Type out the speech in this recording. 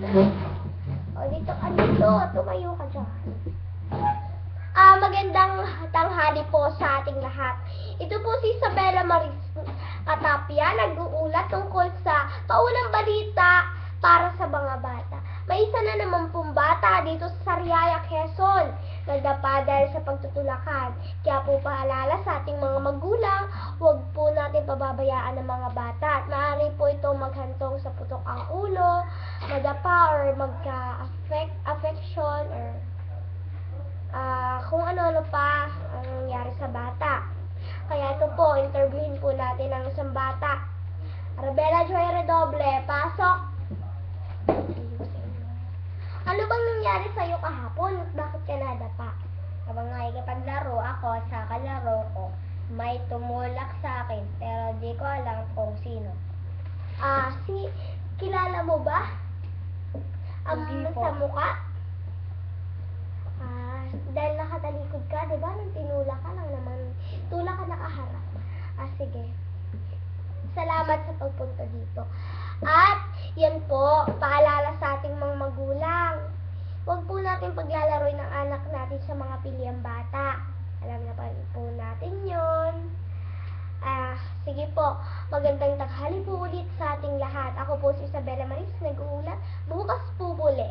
O, dito ka dito. Tumayo ka dyan. Magandang tanghali po sa ating lahat. Ito po si Isabela Maris Katapia, nag-uulat tungkol sa paunang balita para sa mga bata. May isa na naman pong bata dito sa Sariaya, Quezon, nagdapa dahil sa pagtutulakan. Kaya po paalala sa ating mga magulang, huwag po natin pababayaan ang mga bata. At maaari po ito maghantong sa putok ang ulo, madapa or magka-affection or kung ano-ano pa ang nangyari sa bata. Kaya ito po, interviewin po natin ang isang bata. Arabella Joy Redoble, pasok! Ano bang nangyari sa'yo kahapon? Bakit ka nadapa? Habang nakikipaglaro ako sa kalaro ko, may tumulak sa akin, pero di ko alam kung sino. Kilala mo ba? Hindi po. Sa mukha? Dahil nakatalikod ka, di ba? Nung tinulak ka lang naman, tulak ka nakaharap. Sige. Salamat sa pagpunta dito. At, yan po, paalala sa ating mga magulang. Huwag po natin paglalaroin ng anak natin sa mga piliang bata. Alam na po natin yun. Sige po, magandang tanghali po ulit sa ating lahat. Ako po si Isabela Maris, nag-uulat. Bukas po muli.